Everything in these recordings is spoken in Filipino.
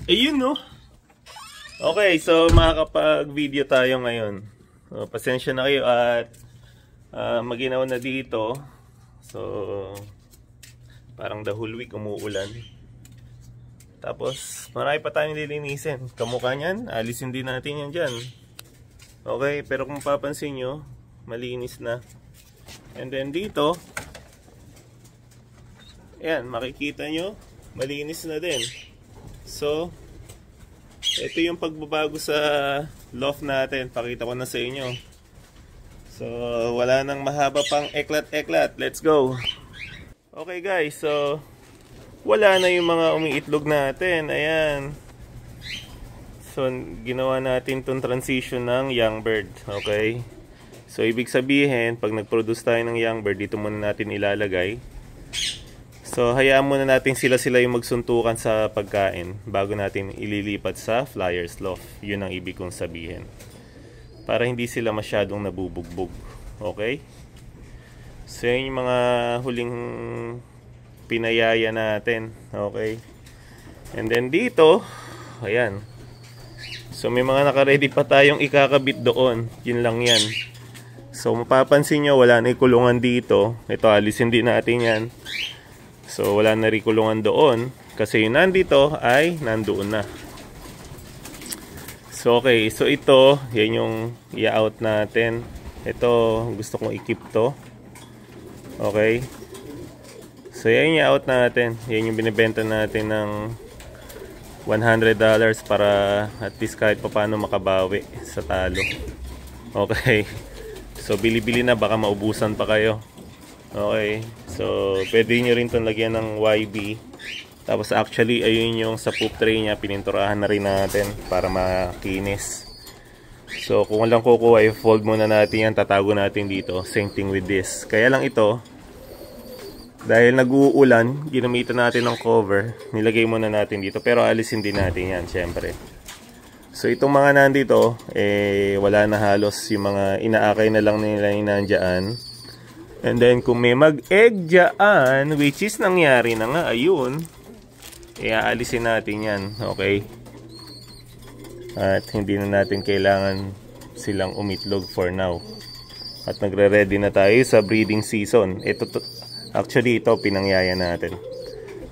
Ayun no. Okay, so makakapag-video tayo ngayon. So, pasensya na kayo at maginaw na dito. So parang the whole week umuulan. Tapos marami pa tayong lilinisin. Kamukha niyan, alisin din natin yan dyan. Okay, pero kung papansin nyo, malinis na. And then dito, ayan, makikita nyo, malinis na din. So ito yung pagbabago sa loft natin. Pakita ko na sa inyo. So wala nang mahaba pang eklat-eklat. Let's go. Okay guys, so wala na yung mga umiitlog natin. Ayan. So ginawa natin tong transition ng young bird. Okay. So ibig sabihin, pag nag-produce tayo ng young bird, dito muna natin ilalagay. So hayaan muna natin sila yung magsuntukan sa pagkain bago natin ililipat sa flyers loft. Yun ang ibig kong sabihin. Para hindi sila masyadong nabubugbog. Okay? So yun yung mga huling pinayaya natin. Okay? And then dito, ayan. So may mga naka-ready pa tayong ikakabit doon. Yun lang yan. So mapapansin nyo, wala na ikulungan dito. Ito, alisin din natin yan. So wala na rin kulungan doon kasi yung nandito ay nandoon na. So okay, so ito, yan yung i-out natin. Ito, gusto kong i-keep to. Okay. So yan yung i-out natin. Yan yung binibenta natin ng $100 para at least kahit paano makabawi sa talo. Okay. So bili-bili na, baka maubusan pa kayo. Okay, so pwede nyo rin itong lagyan ng YB. Tapos actually ayun yung sa poop tray nya, pininturahan na rin natin para makinis. So kung walang kukuha, i-fold muna natin yan, tatago natin dito. Same thing with this. Kaya lang ito, dahil nag-uulan, ginamitan natin ng cover. Nilagay muna natin dito, pero alisin din natin yan syempre. So itong mga nandito, wala na halos, yung mga inaakay na lang nila yung nandyan. And then kung may mag-egg dyan, which is nangyari na nga, ayun, iaalisin natin yan, okay? At hindi na natin kailangan silang umitlog for now. At nagre-ready na tayo sa breeding season. Actually ito pinangyaya natin.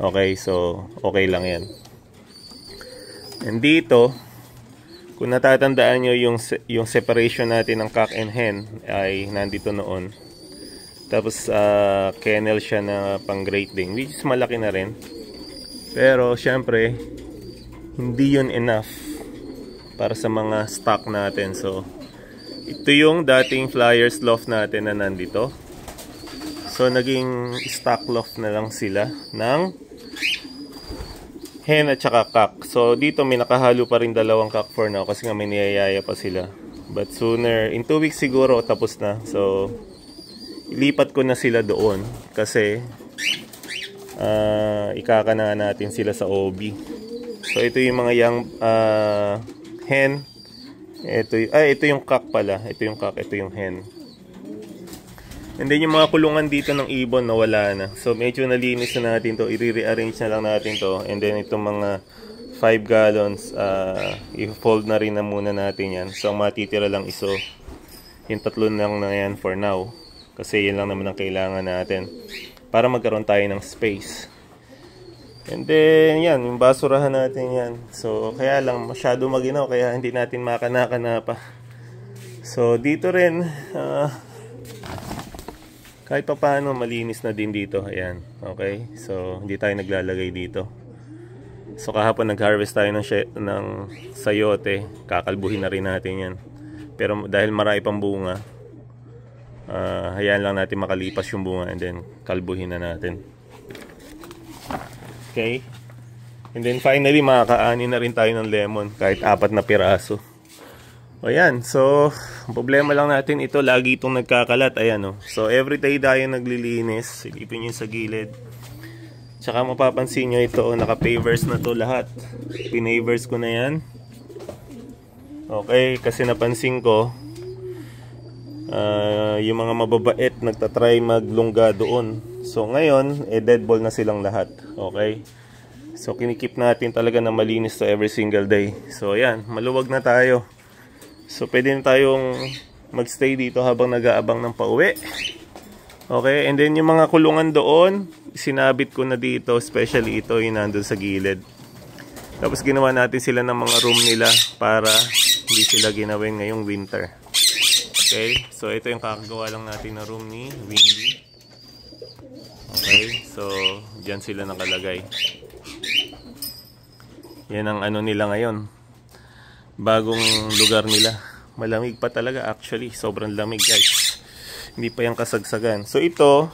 Okay, so okay lang yan. And dito, kung natatandaan nyo yung separation natin ng cock and hen ay nandito noon. Tapos kennel siya na pang Great Dane, which is malaki na rin. Pero syempre hindi yun enough para sa mga stock natin. So ito yung dating flyers loft natin na nandito. So naging stock loft na lang sila ng hen at saka cock. So dito may nakahalo pa rin dalawang cock for now kasi nga may niyayaya pa sila. But sooner, in 2 weeks siguro tapos na. So ilipat ko na sila doon kasi ikakana natin sila sa OB. So ito yung mga young hen. Ito yung cock pala. Ito yung cock, ito yung hen. And then yung mga kulungan dito ng ibon na wala na. So medyo nalinis na natin to. I-rearrange na lang natin to. And then itong mga 5 gallons, i-fold na rin na muna natin yan. So ang matitira lang iso yung 3 lang na yan for now. Kasi yun lang naman ang kailangan natin para magkaroon tayo ng space. And then yan, yung basurahan natin yan. So kaya lang masyado maginaw kaya hindi natin makana pa. So dito rin kahit pa paano malinis na din dito. Ayan, okay. So hindi tayo naglalagay dito. So kahapon nag-harvest tayo ng sayote. Kakalbuhin na rin natin yan. Pero dahil marami pang bunga, hayaan lang natin makalipas yung bunga and then kalbuhin na natin. Okay. And then finally makakaani na rin tayo ng lemon kahit 4 na piraso. O yan. So ang problema lang natin ito, lagi itong nagkakalat. Ayan o. So every day tayo naglilinis. Silipin nyo sa gilid. Tsaka mapapansin nyo ito, naka-pavers na to lahat. Pinavers ko na yan. Okay, kasi napansin ko yung mga mababait nagtatry maglungga doon. So ngayon, dead ball na silang lahat. Okay. So kinikip natin talaga na malinis to every single day. So ayan, maluwag na tayo. So pwede na tayong magstay dito habang nag-aabang ng pauwi. Okay, and then yung mga kulungan doon, sinabit ko na dito, especially ito yung nandun sa gilid. Tapos ginawa natin sila ng mga room nila para hindi sila ginawin ngayong winter. Okay, so ito yung kakagawa lang natin na room ni Windy. Okay, so dyan sila nakalagay. Yan ang ano nila ngayon. Bagong lugar nila. Malamig pa talaga actually. Sobrang lamig guys. Hindi pa yung kasagsagan. So ito,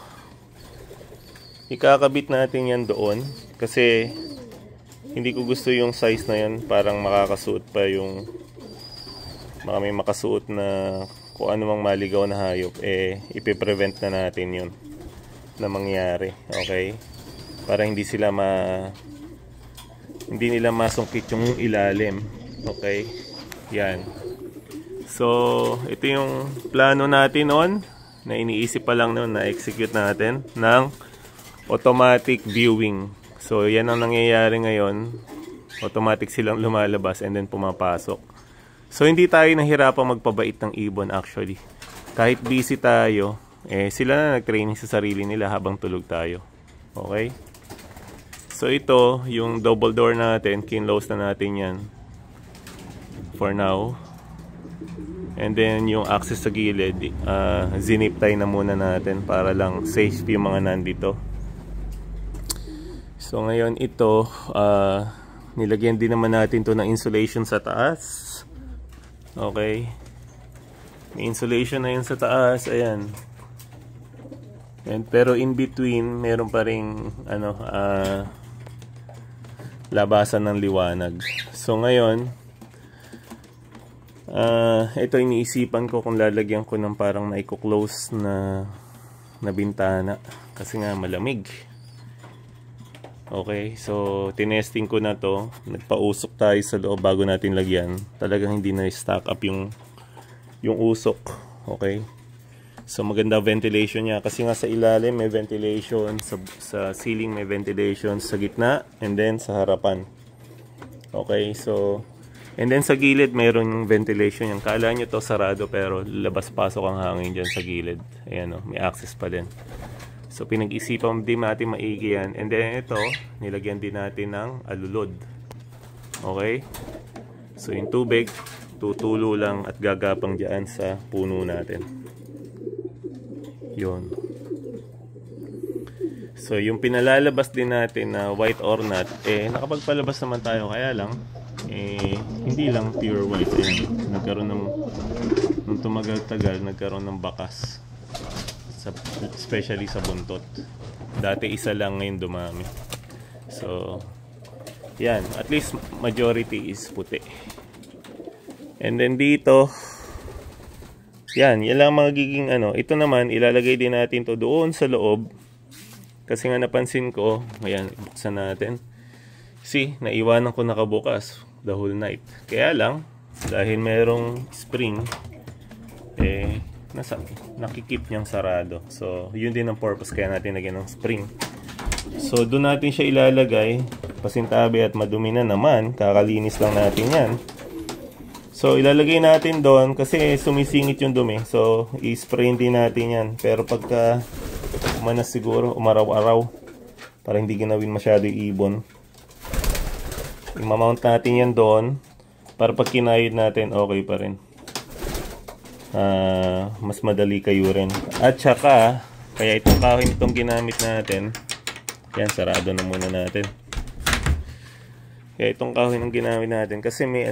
ikakabit natin yan doon. Kasi hindi ko gusto yung size na yan. Parang makakasuot pa yung may makasuot na kung ano mang maligaw na hayop. Eh, ipiprevent na natin yun na mangyari. Okay? Para hindi nila masungkit yung ilalim. Okay? Yan. So, ito yung plano natin noon na iniisip pa lang noon na execute natin ng automatic viewing. So, yan ang nangyayari ngayon. Automatic silang lumalabas and then pumapasok. So, hindi tayo nahirapang magpabait ng ibon actually. Kahit busy tayo, sila na nag-training sa sarili nila habang tulog tayo. Okay? So ito, yung double door natin, kinlose na natin yan for now. And then yung access sa gilid, zinip tie na muna natin para lang safe yung mga nandito. So ngayon ito, nilagyan din naman natin to ng insulation sa taas. Okay. May insulation na yun sa taas, ayan. Pero in between, meron pa ring labasan ng liwanag. So ngayon, ito iniisipan ko kung lalagyan ko ng parang naiko-close na bintana kasi nga malamig. Okay, so tinesting ko na to. Nagpausok tayo sa loob bago natin lagyan. Talagang hindi na stack up yung usok. Okay, so maganda ventilation niya kasi nga sa ilalim may ventilation, sa ceiling may ventilation, sa gitna and then sa harapan. Okay, so and then sa gilid mayroon ventilation. Yung kala nyo to sarado pero labas-pasok ang hangin dyan sa gilid. Ayan o, may access pa din. So pinag-isipan din natin maigi yan. And then ito, nilagyan din natin ng alulod. Okay, so yung tubig tutulo lang at gagapang dyan sa puno natin. Yun. So yung pinalalabas din natin na white ornat, nakapagpalabas naman tayo, kaya lang hindi lang pure white. Nagkaroon nung tumagal-tagal, nagkaroon ng bakas, especially sa buntot. Dati isa lang, ngayon dumami. So yan, at least majority is puti. And then dito, yan lang magiging ito naman, ilalagay din natin to doon sa loob. Kasi nga napansin ko, ayan, buksan natin. See, naiwanan ko nakabukas the whole night. Kaya lang, dahil merong spring, nakikip niyang sarado. So, yun din ang purpose kaya natin lagyan ng spring. So, doon natin siya ilalagay, pasintabi at madumi na naman, kakalinis lang natin yan. So, ilalagay natin doon kasi sumisingit yung dumi. So, i-spray din natin yan. Pero pagka umanas siguro, umaraw-araw, para hindi ginawin masyado yung ibon, i-mount natin yan doon para pag kinayod natin, okay pa rin. Mas madali kayo rin. At saka, kaya itong kahoy itong ginamit natin, yan, sarado na muna natin. Kaya itong kahoy ng ginamit natin, kasi may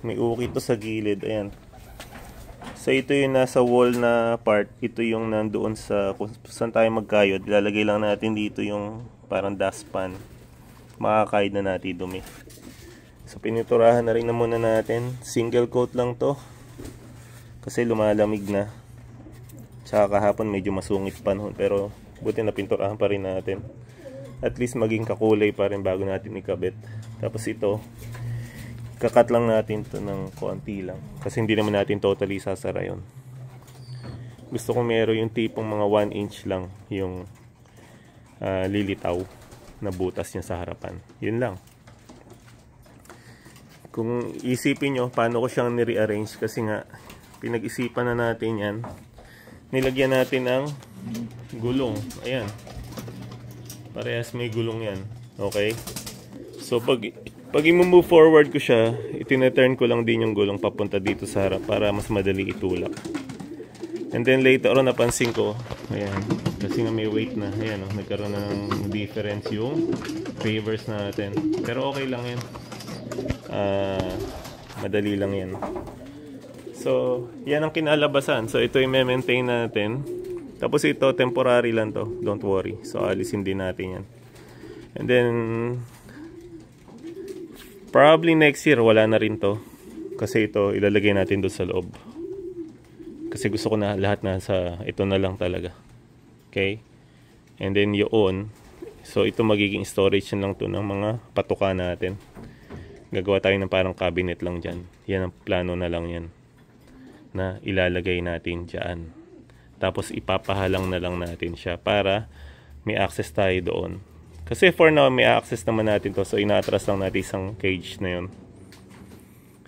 may uki to sa gilid, ayan. So ito yung nasa wall na part, ito yung nandoon sa kung saan tayo magkayod. Ilalagay lang natin dito yung parang dustpan. Makakayod na natin dumi. So piniturahan na rin na muna natin. Single coat lang to kasi lumalamig na. Tsaka kahapon medyo masungit panahon, pero buti na pinturahan pa rin natin. At least maging kakulay pa rin bago natin ikabit. Tapos ito, kakat lang natin to ng konti lang kasi hindi naman natin totally sasara yun. Gusto ko meron yung tipong mga 1 inch lang yung lilitaw. na butas niya sa harapan. Yun lang. Kung isipin nyo, paano ko siyang ni-rearrange, kasi nga, pinag-isipan na natin yan. Nilagyan natin ng gulong. Ayan. Parehas may gulong yan. Okay? So, pag i-move forward ko siya, itineturn ko lang din yung gulong papunta dito sa harap para mas madali itulak. And then later on, napansin ko, ayan, kasi nga may weight na, ayan, nagkaroon na ng difference yung reverse natin. Pero okay lang yan. Madali lang yan. So, yan ang kinalabasan. So, ito yung maintain natin. Tapos ito, temporary lang to. Don't worry. So, alisin din natin yan. And then, probably next year, wala na rin to. Kasi ito, ilalagay natin doon sa loob. Kasi gusto ko na lahat na sa ito na lang talaga. Okay? And then yun. So, ito magiging storage lang to ng mga patuka natin. Gagawa tayo ng parang cabinet lang dyan. Yan ang plano na lang yan. Na ilalagay natin dyan. Tapos ipapahalang na lang natin siya para may access tayo doon. Kasi for now, may access naman natin to. So, ina-atras lang natin isang cage na yun.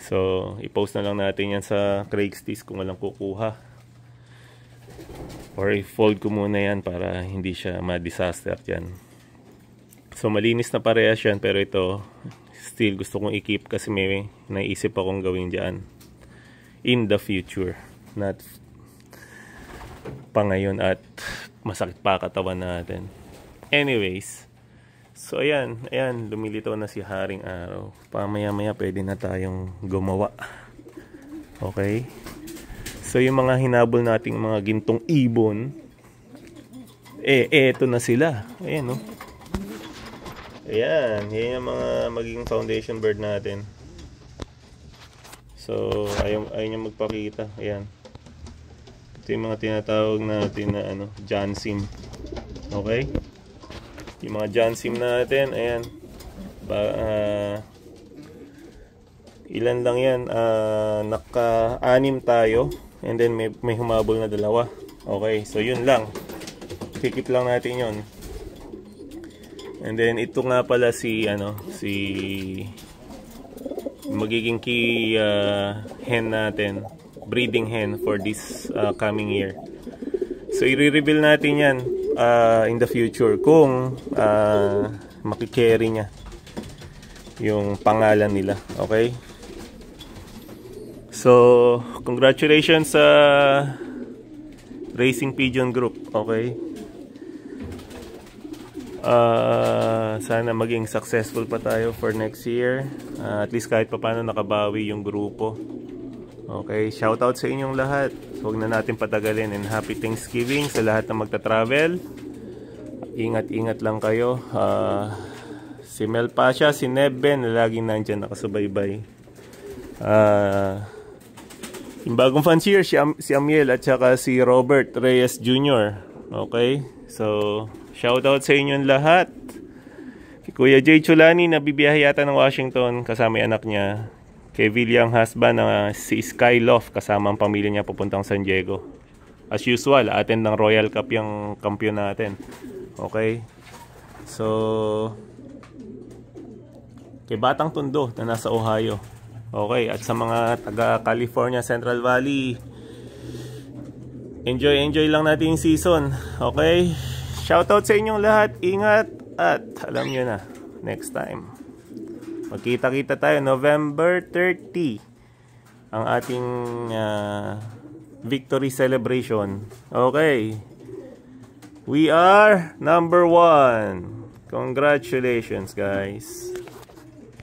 So, i-post na lang natin yan sa Craigslist kung walang kukuha. Or i-fold ko muna yan para hindi siya ma-disaster dyan. So, malinis na parehas yan. Pero ito, still gusto kong i-keep kasi may naisip akong gawin dyan. In the future. Not pa ngayon at masakit pa katawan natin. Anyways. So, ayan, lumilitaw na si Haring Araw. Pamaya-maya pwede na tayong gumawa. Okay? So, yung mga hinabol nating mga gintong ibon, eto na sila. Ayan, no? Ayan, yan yung mga magiging foundation bird natin. So, ayaw niya magpakita. Ayan. Ito yung mga tinatawag natin na Jansim. Okay? Yung mga Jansim natin, ayan. Ilan lang yan? Naka-anim tayo. And then may humabol na 2. Okay, so yun lang. Kikip lang natin yun. And then ito nga pala si magiging key hen natin. Breeding hen for this coming year. So i-reveal natin yan in the future kung makikerry niya yung pangalan nila. Okay? So, congratulations sa Racing Pigeon Group. Okay? Sana maging successful pa tayo for next year. At least kahit pa paano nakabawi yung grupo. Okay, shoutout sa inyong lahat. Huwag na natin patagalin, and happy Thanksgiving sa lahat na magta-travel. Ingat-ingat lang kayo. Si Mel Pasha, si Nebben na laging nandyan nakasubaybay. Yung bagong fancier, si Amiel at saka si Robert Reyes Jr. Okay, so shoutout sa inyong lahat. Kay Kuya Jay Chulani na bibiyahe yata ng Washington kasama yung anak niya. Kay Villiang husband na si Skyloft kasama ang pamilya niya pupuntang San Diego. As usual, attend ng Royal Cup yung kampiyon natin. Okay? So, kay Batang Tondo na nasa Ohio. Okay, at sa mga taga California Central Valley, enjoy lang natin yung season. Okay? Shoutout sa inyong lahat. Ingat at alam nyo na, next time magkita-kita tayo November 30 ang ating victory celebration. Okay, we are number 1. Congratulations guys.